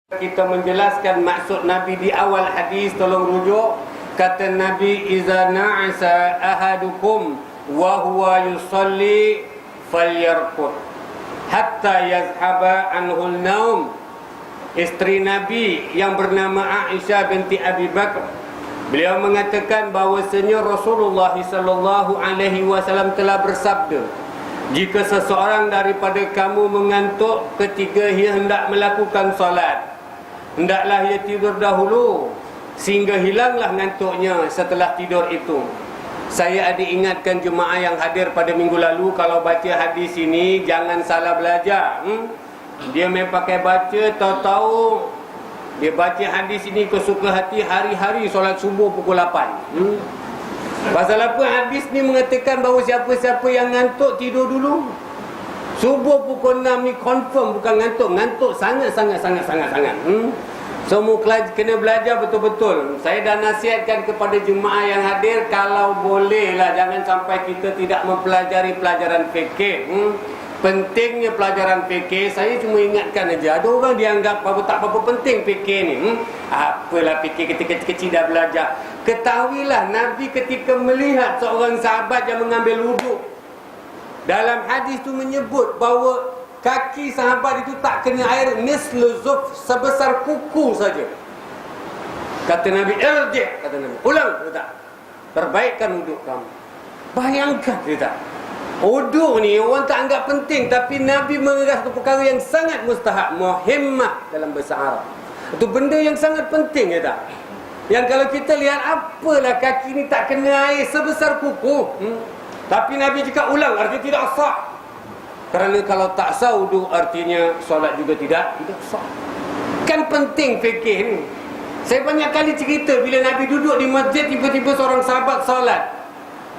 Kita menjelaskan maksud Nabi di awal hadis, tolong rujuk. Kata Nabi, iza na'asa ahadukum wa huwa yusalli falyarqud hatta yazhaba anhul naum. Isteri Nabi yang bernama Aisyah binti Abi Bakar, beliau mengatakan bahawasanya Rasulullah sallallahu alaihi wasallam telah bersabda, jika seseorang daripada kamu mengantuk ketika ia hendak melakukan solat, hendaklah ia tidur dahulu sehingga hilanglah ngantuknya setelah tidur itu. Saya ada ingatkan jemaah yang hadir pada minggu lalu, kalau baca hadis ini jangan salah belajar. Dia main pakai baca, tahu-tahu dia baca hadis ini kesuka hati hari-hari solat subuh pukul 8. Pasal apa hadis ni mengatakan bahawa siapa-siapa yang ngantuk tidur dulu. Subuh pukul 6 ni confirm bukan ngantuk. Ngantuk sangat-sangat. Semua kena belajar betul-betul. Saya dah nasihatkan kepada jemaah yang hadir, kalau bolehlah jangan sampai kita tidak mempelajari pelajaran fikih. Pentingnya pelajaran fikih, saya cuma ingatkan aja. Ada orang dianggap tak apa penting fikih ni. Apalah fikih, ketika kecil dah belajar. Ketahuilah Nabi ketika melihat seorang sahabat yang mengambil wuduk, dalam hadis tu menyebut bahawa kaki sahabat itu tak kena air, mislu zuf, sebesar kuku saja. Kata Nabi, irji', kata Nabi, ulang, kata, perbaikkan wuduk kamu. Bayangkan, kata, wuduk ni orang tak anggap penting, tapi Nabi mengeras satu perkara yang sangat mustahab, muhimmah dalam bahasa Arab. Itu benda yang sangat penting, kata. Yang kalau kita lihat, apalah kaki ni tak kena air sebesar kuku. Tapi Nabi cakap ulang, artinya tidak sah. Kerana kalau tak sah wuduk, artinya solat juga tidak sah. Kan penting fikih ni. Saya banyak kali cerita bila Nabi duduk di masjid, tiba-tiba seorang sahabat solat.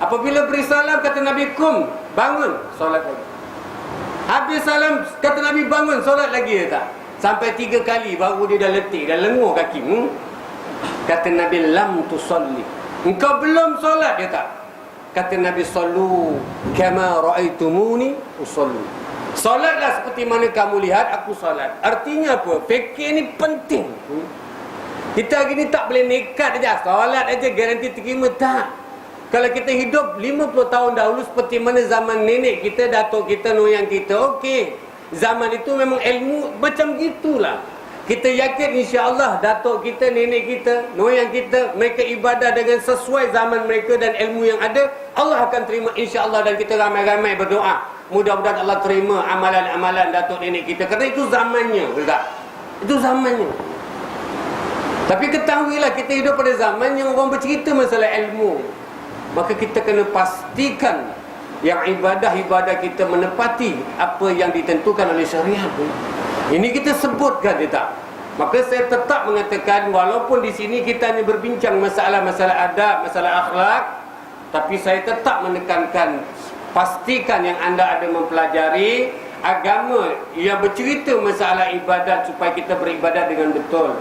Apabila beri salam, kata Nabi, kum, bangun, solat lagi. Habis salam, kata Nabi, bangun, solat lagi, tak? Sampai 3 kali baru dia dah letih, dah lengur kaki. Kata Nabi, lam tusalli, engkau belum solat, dia tak? Kata Nabi, sallu kama ra'aitumuni usalli, solatlah seperti mana kamu lihat aku solat. Artinya apa? Fikir ni penting. Kita hari ni tak boleh nekat aja, solat aja garanti terima, tak. Kalau kita hidup 50 tahun dahulu seperti mana zaman nenek kita, datuk kita, noyang kita, okey. Zaman itu memang ilmu macam gitulah. Kita yakin insya-Allah datuk kita, nenek kita, noyang kita, mereka ibadah dengan sesuai zaman mereka dan ilmu yang ada, Allah akan terima insya-Allah. Dan kita ramai-ramai berdoa, mudah-mudahan Allah terima amalan-amalan datuk nenek kita, kerana itu zamannya, betul? Itu zamannya. Tapi ketahuilah kita hidup pada zaman yang orang bercerita masalah ilmu. Maka kita kena pastikan yang ibadah-ibadah kita menepati apa yang ditentukan oleh syariat. Ini kita sebutkan, dia tak? Maka saya tetap mengatakan, walaupun di sini kita hanya berbincang masalah-masalah adab, masalah akhlak, tapi saya tetap menekankan, pastikan yang anda ada mempelajari agama yang bercerita masalah ibadat supaya kita beribadat dengan betul.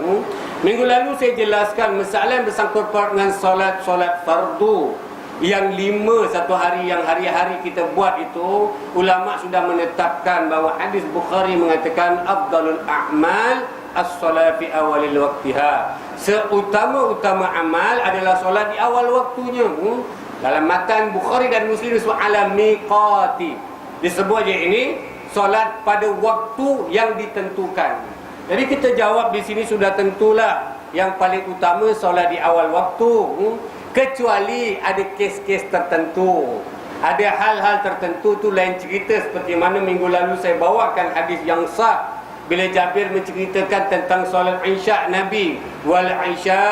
Minggu lalu saya jelaskan masalah yang bersangkut dengan solat fardu yang 5 satu hari, yang hari-hari kita buat itu. Ulama sudah menetapkan bahawa hadis Bukhari mengatakan afdalul a'mal as-salat fi awalil waqtiha, seutama-utama amal adalah solat di awal waktunya. Dalam matan Bukhari dan Muslim disebut ala miqati, disebut je ini solat pada waktu yang ditentukan. Jadi kita jawab di sini sudah tentulah yang paling utama solat di awal waktu. Kecuali ada kes-kes tertentu, ada hal-hal tertentu, tu lain cerita. Seperti mana minggu lalu saya bawakan hadis yang sah bila Jabir menceritakan tentang solat Isya Nabi. Wal Isya,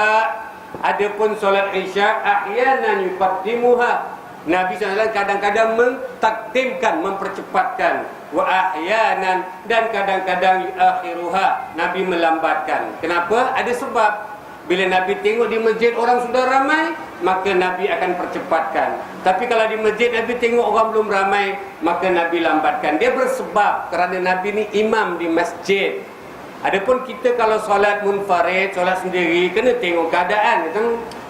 adapun solat Isya ahyanan yuqaddimuha, Nabi SAW kadang-kadang mentakdimkan, mempercepatkan. Wa ahyanan, dan kadang-kadang yuakhiruha, Nabi melambatkan. Kenapa? Ada sebab. Bila Nabi tengok di masjid orang sudah ramai, maka Nabi akan percepatkan. Tapi kalau di masjid Nabi tengok orang belum ramai, maka Nabi lambatkan. Dia bersebab kerana Nabi ni imam di masjid. Adapun kita kalau solat munfarid, solat sendiri, kena tengok keadaan.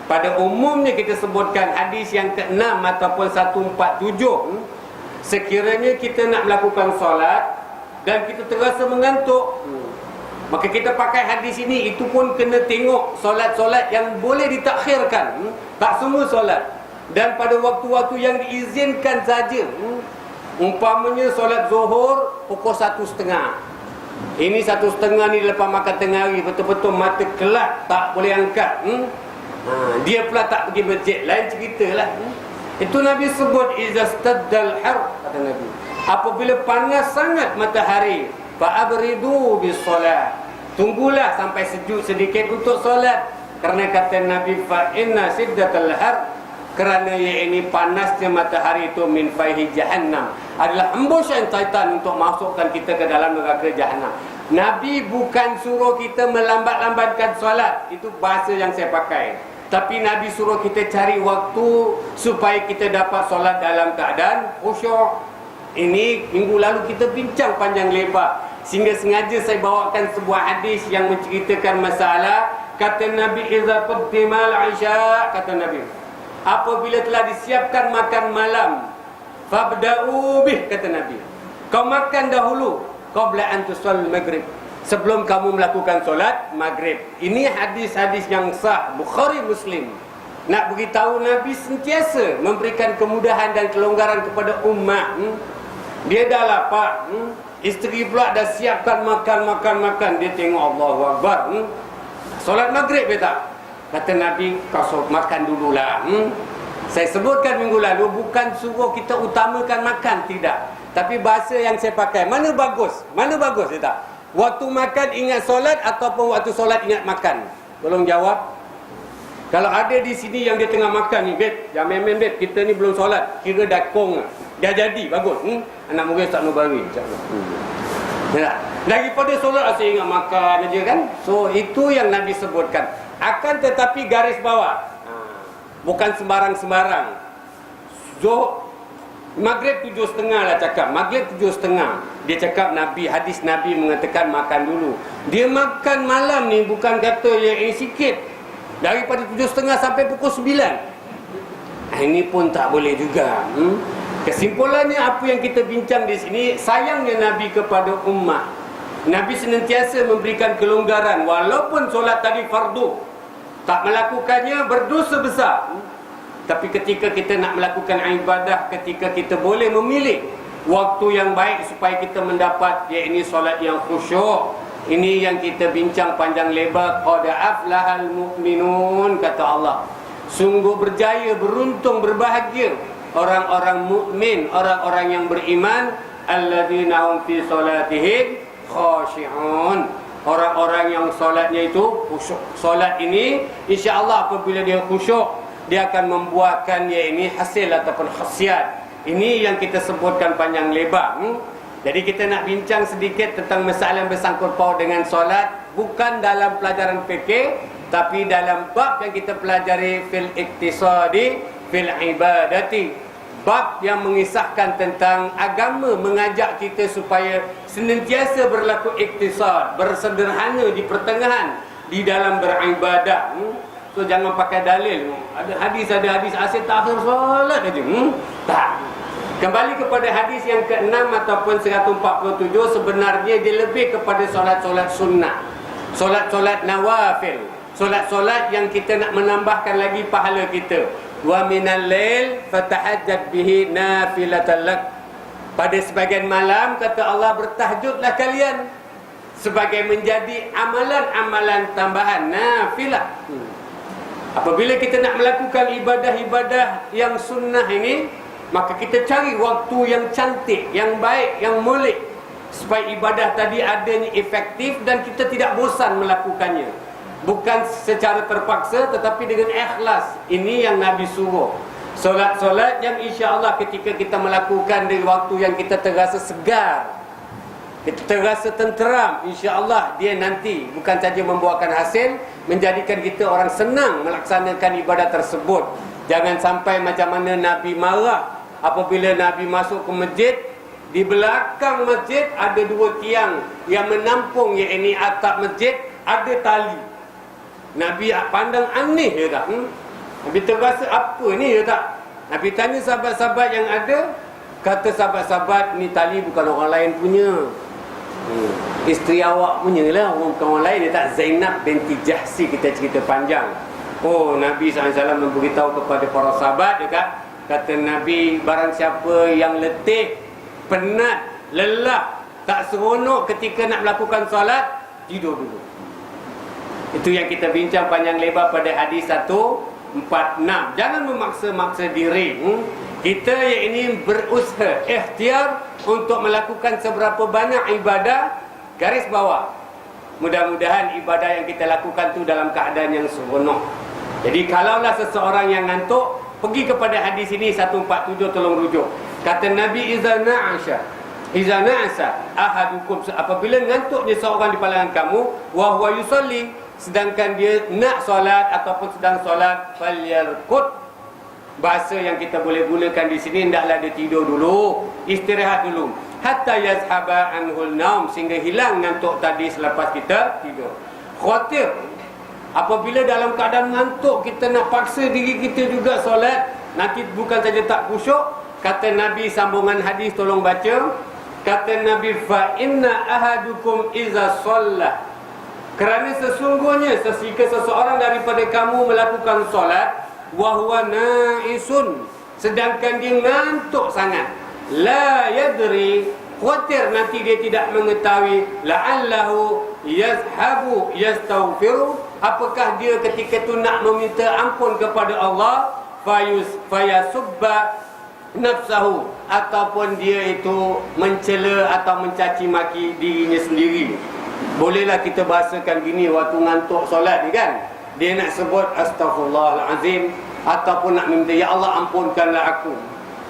Pada umumnya kita sebutkan hadis yang ke-6 ataupun 147. Sekiranya kita nak melakukan solat dan kita terasa mengantuk, Maka kita pakai hadis ini, itu pun kena tengok solat-solat yang boleh ditakhirkan. Tak semua solat. Dan pada waktu-waktu yang diizinkan saja. Umpamanya solat zuhur pukul 1:30. Ini 1:30 ni lepas makan tengah hari, betul-betul mata kelak, tak boleh angkat. Dia pula tak pergi masjid, lain cerita lah. Itu Nabi sebut izastaddal har, kata Nabi. Apabila panas sangat matahari, fa'abridu bis solat. Tunggulah sampai sejuk sedikit untuk solat. Kerana kata Nabi, fa inna siddatal har, kerana ini panasnya matahari itu min faihi jahannam, adalah hembusan syaitan untuk masukkan kita ke dalam neraka jahannam. Nabi bukan suruh kita melambat-lambatkan solat. Itu bahasa yang saya pakai. Tapi Nabi suruh kita cari waktu supaya kita dapat solat dalam keadaan khusyuk. Ini minggu lalu kita bincang panjang lebar, sehingga sengaja saya bawakan sebuah hadis yang menceritakan masalah. Kata Nabi, iza qaddimal isya, kata Nabi, apabila telah disiapkan makan malam, fabda'u bih, kata Nabi, kau makan dahulu qabla an tusall maghrib, sebelum kamu melakukan solat maghrib. Ini hadis-hadis yang sah, Bukhari Muslim. Nak beritahu Nabi sentiasa memberikan kemudahan dan kelonggaran kepada umat. Dia dah lapar, isteri pula dah siapkan makan. Dia tengok Allahu Akbar, solat maghrib dia tak. Kata Nabi, kau makan dululah. Saya sebutkan minggu lalu, bukan suruh kita utamakan makan, tidak. Tapi bahasa yang saya pakai, mana bagus dia tak? Waktu makan ingat solat ataupun waktu solat ingat makan? Tolong jawab. Kalau ada di sini yang dia tengah makan ni, beb, jangan main-main beb, kita ni belum solat, kira dah kong, dah jadi, bagus. Anak murid tak nubari, insyaAllah. Daripada solat asyik ingat makan aja kan. So itu yang Nabi sebutkan. Akan tetapi garis bawah, bukan sembarang-sembarang. Maghrib 7:30 lah cakap. Maghrib 7:30. Dia cakap Nabi, hadis Nabi mengatakan makan dulu. Dia makan malam ni bukan kata yang sikit. Daripada 7:30 sampai pukul 9. Ini pun tak boleh juga. Kesimpulannya apa yang kita bincang di sini, sayangnya Nabi kepada umat. Nabi senantiasa memberikan kelonggaran. Walaupun solat tadi fardu, tak melakukannya berdosa besar. Tapi ketika kita nak melakukan ibadah, ketika kita boleh memilih waktu yang baik supaya kita mendapat, iaitu solat yang khusyuk, ini yang kita bincang panjang lebar. Qad aflahal mu'minun, kata Allah. Sungguh berjaya, beruntung, berbahagia orang-orang mukmin, orang-orang yang beriman. Alladzina hum fi salatihim khashi'un, orang-orang yang solatnya itu khusyuk. Solat ini insya-Allah apabila dia khusyuk, dia akan membuahkan ini hasil ataupun khasiat. Ini yang kita sebutkan panjang lebar. Jadi kita nak bincang sedikit tentang masalah yang bersangkut paut dengan solat, bukan dalam pelajaran fikih, tapi dalam bab yang kita pelajari fil iktisadi fil ibadati. Bab yang mengisahkan tentang agama mengajak kita supaya senantiasa berlaku iktisad, bersederhana di pertengahan di dalam beribadah. So jangan pakai dalil. Ada hadis asyik takhir solat aja. Tak. Kembali kepada hadis yang ke-6 ataupun 147, sebenarnya dia lebih kepada solat-solat sunnah, solat-solat nawafil, solat-solat yang kita nak menambahkan lagi pahala kita. Wa minal lail fatahajjat bihi nafilatan lak. Pada sebagian malam, kata Allah, bertahajudlah kalian sebagai menjadi amalan-amalan tambahan, nafilah. Apabila kita nak melakukan ibadah-ibadah yang sunnah ini, maka kita cari waktu yang cantik, yang baik, yang molek, supaya ibadah tadi adanya efektif dan kita tidak bosan melakukannya. Bukan secara terpaksa, tetapi dengan ikhlas. Ini yang Nabi suruh. Solat-solat yang insya-Allah ketika kita melakukan di waktu yang kita terasa segar, kita terasa tenteram, insya-Allah dia nanti bukan saja membuahkan hasil, menjadikan kita orang senang melaksanakan ibadah tersebut. Jangan sampai macam mana Nabi marah apabila Nabi masuk ke masjid, di belakang masjid ada dua tiang yang menampung, iaitu atap masjid, ada tali. Nabi pandang aneh dia tak? Nabi terasa apa ni dia tak? Nabi tanya sahabat-sahabat yang ada, kata sahabat-sahabat, ni tali bukan orang lain punya. Isteri awak punya lah, orang lain dia tak. Zainab binti Jahsi, kita cerita panjang. Oh, Nabi SAW memberitahu kepada para sahabat dekat, kata Nabi, barang siapa yang letih, penat, lelah, tak seronok ketika nak melakukan solat, tidur dulu. Itu yang kita bincang panjang lebar pada hadis 146. Jangan memaksa-maksa diri. Kita yang ini berusaha, ikhtiar untuk melakukan seberapa banyak ibadah. Garis bawah, mudah-mudahan ibadah yang kita lakukan tu dalam keadaan yang seronok. Jadi kalaulah seseorang yang ngantuk, pergi kepada hadis ini 147, tolong rujuk. Kata Nabi, iza na'asa ahadukum, apabila ngantuknya seorang di kalangan kamu, wa huwa yusalli, sedangkan dia nak solat ataupun sedang solat, falyarqud. Bahasa yang kita boleh gunakan di sini, hendaklah dia tidur dulu, istirahat dulu, hatta yazhaba anhul naum, sehingga hilang ngantuk tadi selepas kita tidur. Khawatir apabila dalam keadaan ngantuk kita nak paksa diri kita juga solat, nanti bukan saja tak khusyuk. Kata Nabi, sambungan hadis tolong baca. Kata Nabi, fa inna ahadukum iza shalla, kerana sesungguhnya jika seseorang daripada kamu melakukan solat, wa huwa na'isun, sedangkan dia ngantuk sangat, la yadri, khawatir nanti dia tidak mengetahui, la'allahu yazhabu yastaghfiru, apakah dia ketika itu nak meminta ampun kepada Allah, fayasubba nafsahu, ataupun dia itu mencela atau mencaci maki dirinya sendiri. Bolehlah kita bahasakan gini waktu ngantuk solat ni kan, dia nak sebut astaghfirullahalazim, ataupun nak minta, ya Allah ampunkanlah aku.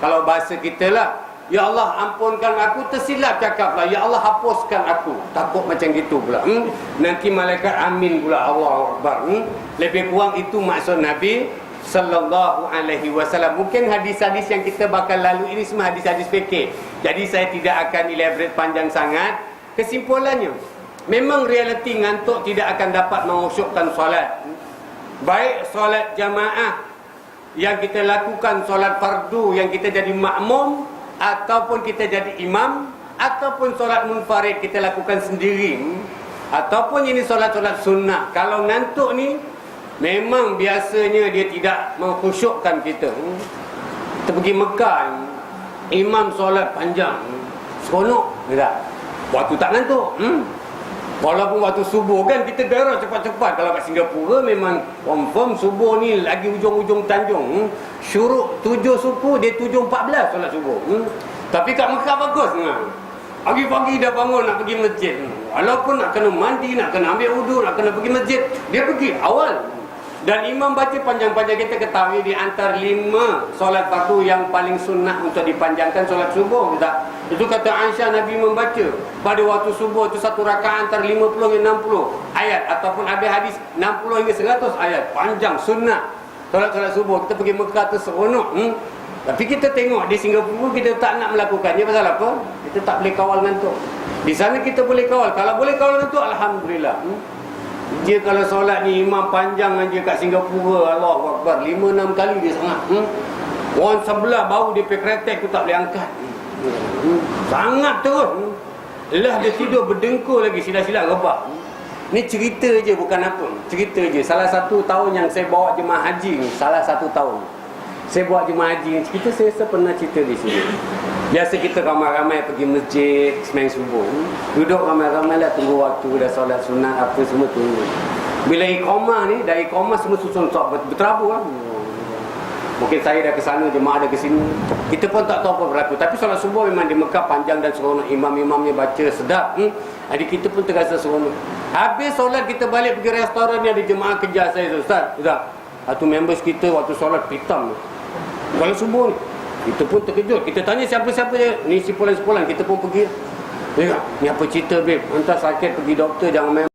Kalau bahasa kita lah, ya Allah ampunkan aku, tersilap cakaplah, ya Allah hapuskan aku. Takut macam gitu pula. Nanti malaikat amin pula, Allahu Akbar. Lebih kurang itu maksud Nabi sallallahu alaihi wasallam. Mungkin hadis-hadis yang kita bakal lalu ini semua hadis-hadis fikih, jadi saya tidak akan elaborate panjang sangat. Kesimpulannya, memang realiti ngantuk tidak akan dapat mengusyukkan solat. Baik solat jamaah yang kita lakukan, solat fardu yang kita jadi makmum, ataupun kita jadi imam, ataupun solat munfarid kita lakukan sendiri, ataupun ini solat-solat sunnah. Kalau ngantuk ni memang biasanya dia tidak mengkhusyukkan kita. Kita pergi Mekah, imam solat panjang, seronok tak? Waktu tak ngantuk. Walaupun waktu subuh kan kita gerak cepat-cepat. Kalau kat Singapura memang confirm subuh ni lagi ujung-ujung Tanjung. Syuruk 7 suku, dia 7.14 solat subuh. Tapi kat Mekah bagus. Pagi-pagi dah bangun nak pergi masjid. Walaupun nak kena mandi, nak kena ambil wudu, nak kena pergi masjid, dia pergi awal. Dan imam baca panjang-panjang. Kita ketahui di antara 5 solat fardu yang paling sunnah untuk dipanjangkan solat subuh, tak? Itu kata Aisyah, Nabi membaca pada waktu subuh itu satu rakaat antara 50 hingga 60 ayat, ataupun ada hadis 60 hingga 100 ayat. Panjang, sunnah solat-solat subuh. Kita pergi Mekah tu seronok. Tapi kita tengok di Singapura kita tak nak melakukannya. Pasal apa? Kita tak boleh kawal ngantuk. Di sana kita boleh kawal. Kalau boleh kawal ngantuk, alhamdulillah. Dia kalau solat ni imam panjang aja kat Singapura, Allahu Akbar, 5-6 kali dia sangat. Orang sebelah bau dia pergi kretek tu tak boleh angkat. Sangat terus. Lah dia tidur berdengkur lagi, sila-sila rebah. Ni cerita je, bukan apa. Cerita je. Salah satu tahun yang saya bawa jemaah haji ni, salah satu tahun saya bawa jemaah haji ni, kita saya pernah cerita di sini. Biasa kita ramai-ramai pergi masjid sembahyang subuh. Duduk ramai-ramai lah, tunggu waktu dah solat sunat apa semua tunggu. Bila iqamah ni, dah iqamah semua susun berterabur lah. Mungkin saya dah ke sana, jemaah dah ke sini. Kita pun tak tahu apa berlaku. Tapi solat subuh memang di Mekah panjang dan seronok. Imam-imamnya baca sedap. Jadi kita pun terasa seronok. Habis solat kita balik pergi restoran ni, ada jemaah kejar saya tu, Ustaz, satu members kita waktu solat pitam kalau subuh ni. Kita pun terkejut. Kita tanya siapa-siapa je. Ni sepulan-sepulan. Kita pun pergi. Ni apa cerita babe? Entah sakit pergi doktor, jangan main.